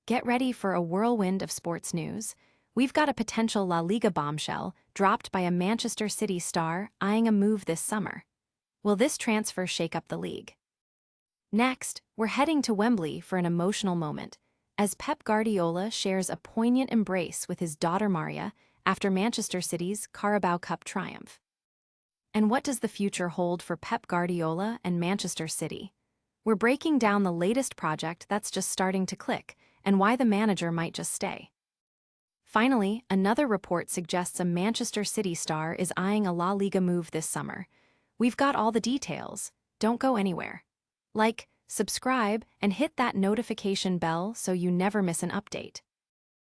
Get ready for a whirlwind of sports news. We've got a potential La Liga bombshell dropped by a Manchester City star eyeing a move this summer. Will this transfer shake up the league? Next, we're heading to Wembley for an emotional moment, as Pep Guardiola shares a poignant embrace with his daughter Maria after Manchester City's Carabao Cup triumph. And what does the future hold for Pep Guardiola and Manchester City? We're breaking down the latest project that's just starting to click, and why the manager might just stay. Finally, another report suggests a Manchester City star is eyeing a La Liga move this summer. We've got all the details. Don't go anywhere. Like, subscribe, and hit that notification bell so you never miss an update.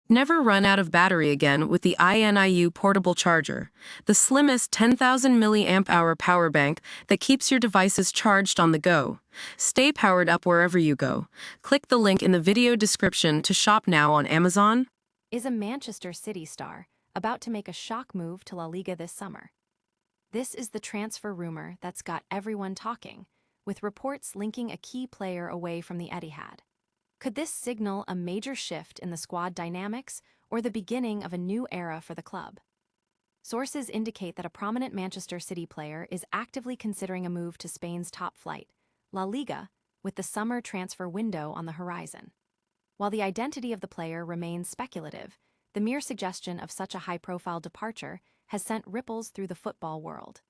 Never run out of battery again with the INIU portable charger, the slimmest 10,000 milliamp hour power bank that keeps your devices charged on the go. Stay powered up wherever you go. Click the link in the video description to shop now on Amazon. Is a Manchester City star about to make a shock move to La Liga this summer? This is the transfer rumor that's got everyone talking, with reports linking a key player away from the Etihad. Could this signal a major shift in the squad dynamics or the beginning of a new era for the club? Sources indicate that a prominent Manchester City player is actively considering a move to Spain's top flight, La Liga, with the summer transfer window on the horizon. While the identity of the player remains speculative, the mere suggestion of such a high-profile departure has sent ripples through the football world.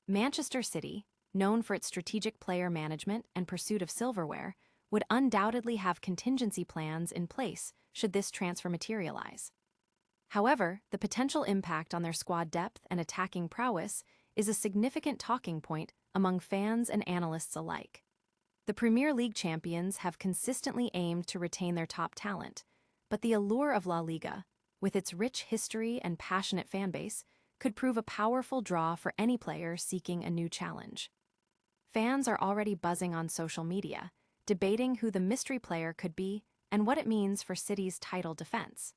Manchester City, known for its strategic player management and pursuit of silverware, would undoubtedly have contingency plans in place should this transfer materialize. However, the potential impact on their squad depth and attacking prowess is a significant talking point among fans and analysts alike. The Premier League champions have consistently aimed to retain their top talent, but the allure of La Liga, with its rich history and passionate fanbase, could prove a powerful draw for any player seeking a new challenge. Fans are already buzzing on social media, debating who the mystery player could be and what it means for City's title defense.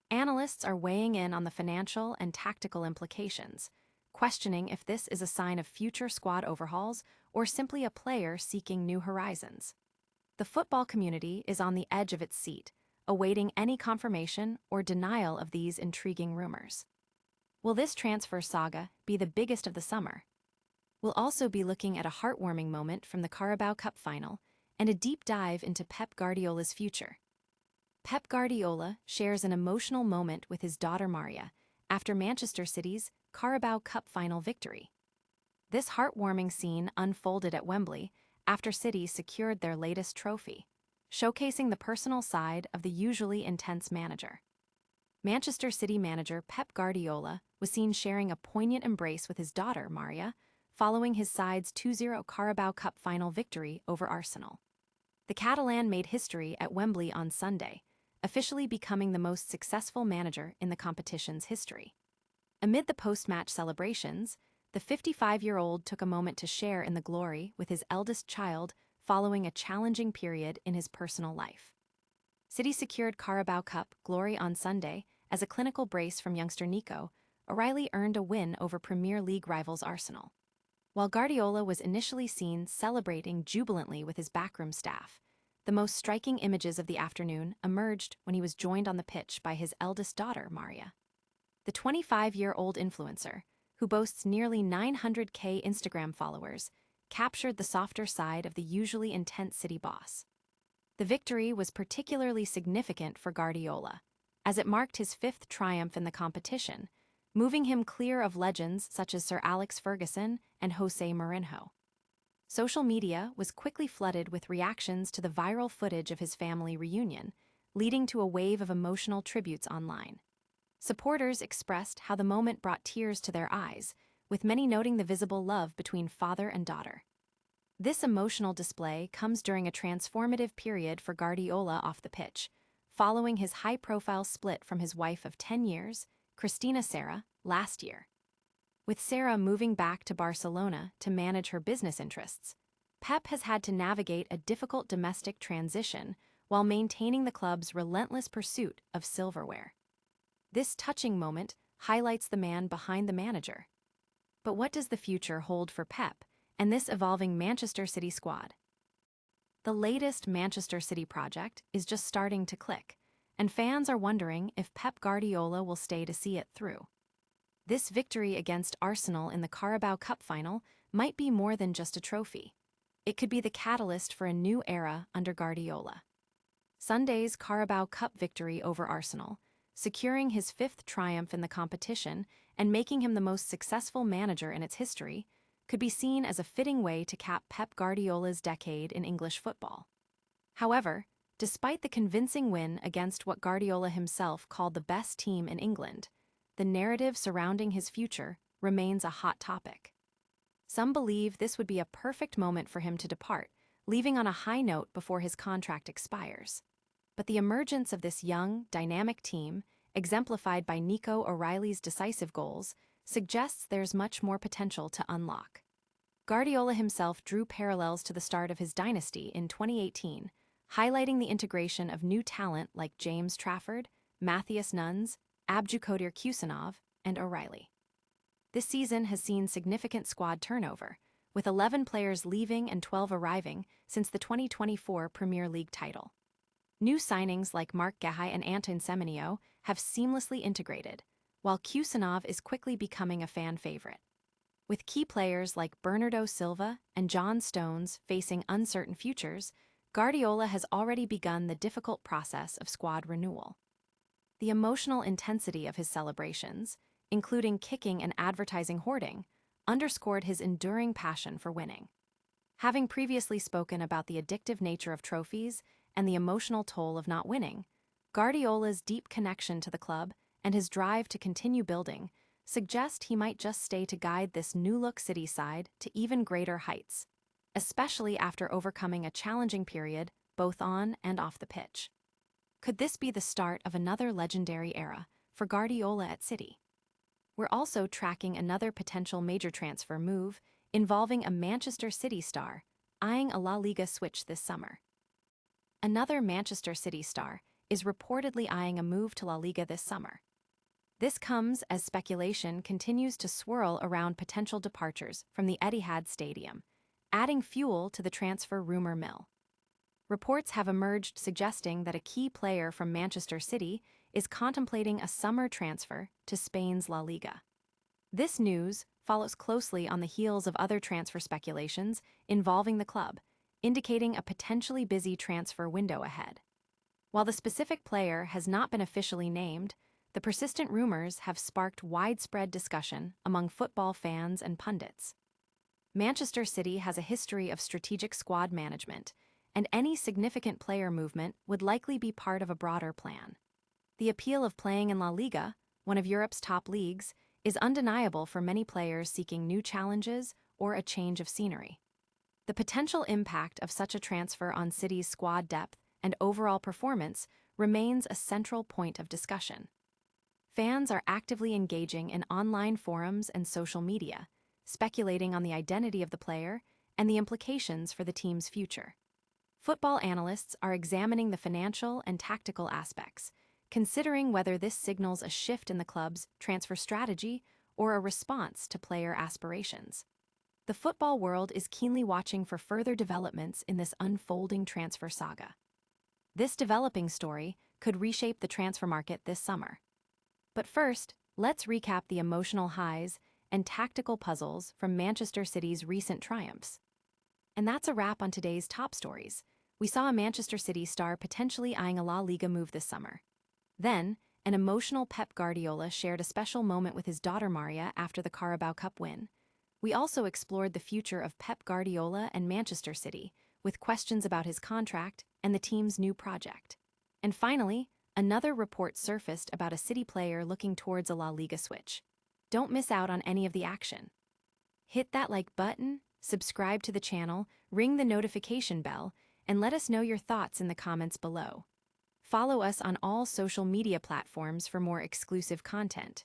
Analysts are weighing in on the financial and tactical implications, questioning if this is a sign of future squad overhauls or simply a player seeking new horizons. The football community is on the edge of its seat, awaiting any confirmation or denial of these intriguing rumors. Will this transfer saga be the biggest of the summer? We'll also be looking at a heartwarming moment from the Carabao Cup final and a deep dive into Pep Guardiola's future. Pep Guardiola shares an emotional moment with his daughter Maria after Manchester City's Carabao Cup final victory. This heartwarming scene unfolded at Wembley after City secured their latest trophy, showcasing the personal side of the usually intense manager. Manchester City manager Pep Guardiola was seen sharing a poignant embrace with his daughter Maria following his side's 2-0 Carabao Cup final victory over Arsenal. The Catalan made history at Wembley on Sunday, officially becoming the most successful manager in the competition's history. Amid the post-match celebrations, the 55-year-old took a moment to share in the glory with his eldest child following a challenging period in his personal life. City secured Carabao Cup glory on Sunday as a clinical brace from youngster Nico. O'Reilly earned a win over Premier League rivals Arsenal. While Guardiola was initially seen celebrating jubilantly with his backroom staff, the most striking images of the afternoon emerged when he was joined on the pitch by his eldest daughter, Maria. The 25-year-old influencer, who boasts nearly 900K Instagram followers, captured the softer side of the usually intense City boss. The victory was particularly significant for Guardiola, as it marked his fifth triumph in the competition, moving him clear of legends such as Sir Alex Ferguson and Jose Mourinho. Social media was quickly flooded with reactions to the viral footage of his family reunion, leading to a wave of emotional tributes online. Supporters expressed how the moment brought tears to their eyes, with many noting the visible love between father and daughter. This emotional display comes during a transformative period for Guardiola off the pitch, following his high-profile split from his wife of 10 years, Cristina Serra, last year. With Serra moving back to Barcelona to manage her business interests, Pep has had to navigate a difficult domestic transition while maintaining the club's relentless pursuit of silverware. This touching moment highlights the man behind the manager. But what does the future hold for Pep and this evolving Manchester City squad? The latest Manchester City project is just starting to click, and fans are wondering if Pep Guardiola will stay to see it through. This victory against Arsenal in the Carabao Cup final might be more than just a trophy. It could be the catalyst for a new era under Guardiola. Sunday's Carabao Cup victory over Arsenal, securing his fifth triumph in the competition and making him the most successful manager in its history, could be seen as a fitting way to cap Pep Guardiola's decade in English football. However, despite the convincing win against what Guardiola himself called the best team in England, the narrative surrounding his future remains a hot topic. Some believe this would be a perfect moment for him to depart, leaving on a high note before his contract expires. But the emergence of this young, dynamic team, exemplified by Nico O'Reilly's decisive goals, suggests there's much more potential to unlock. Guardiola himself drew parallels to the start of his dynasty in 2018, highlighting the integration of new talent like James Trafford, Matthias Nunes, Abdulkadir Kusanov, and O'Reilly. This season has seen significant squad turnover, with 11 players leaving and 12 arriving since the 2024 Premier League title. New signings like Marc Guéhi and Antoine Semenyo have seamlessly integrated, while Kusanov is quickly becoming a fan favorite. With key players like Bernardo Silva and John Stones facing uncertain futures, Guardiola has already begun the difficult process of squad renewal. The emotional intensity of his celebrations, including kicking and advertising hoarding, underscored his enduring passion for winning. Having previously spoken about the addictive nature of trophies and the emotional toll of not winning, Guardiola's deep connection to the club and his drive to continue building suggest he might just stay to guide this new-look City side to even greater heights, especially after overcoming a challenging period both on and off the pitch. Could this be the start of another legendary era for Guardiola at City? We're also tracking another potential major transfer move involving a Manchester City star eyeing a La Liga switch this summer. Another Manchester City star is reportedly eyeing a move to La Liga this summer. This comes as speculation continues to swirl around potential departures from the Etihad Stadium, adding fuel to the transfer rumor mill. Reports have emerged suggesting that a key player from Manchester City is contemplating a summer transfer to Spain's La Liga. This news follows closely on the heels of other transfer speculations involving the club, indicating a potentially busy transfer window ahead. While the specific player has not been officially named, the persistent rumors have sparked widespread discussion among football fans and pundits. Manchester City has a history of strategic squad management, and any significant player movement would likely be part of a broader plan. The appeal of playing in La Liga, one of Europe's top leagues, is undeniable for many players seeking new challenges or a change of scenery. The potential impact of such a transfer on City's squad depth and overall performance remains a central point of discussion. Fans are actively engaging in online forums and social media, speculating on the identity of the player and the implications for the team's future. Football analysts are examining the financial and tactical aspects, considering whether this signals a shift in the club's transfer strategy or a response to player aspirations. The football world is keenly watching for further developments in this unfolding transfer saga. This developing story could reshape the transfer market this summer. But first, let's recap the emotional highs and tactical puzzles from Manchester City's recent triumphs. And that's a wrap on today's top stories. We saw a Manchester City star potentially eyeing a La Liga move this summer. Then, an emotional Pep Guardiola shared a special moment with his daughter Maria after the Carabao Cup win. We also explored the future of Pep Guardiola and Manchester City, with questions about his contract and the team's new project. And finally, another report surfaced about a City player looking towards a La Liga switch. Don't miss out on any of the action. Hit that like button, subscribe to the channel, ring the notification bell, and let us know your thoughts in the comments below. Follow us on all social media platforms for more exclusive content.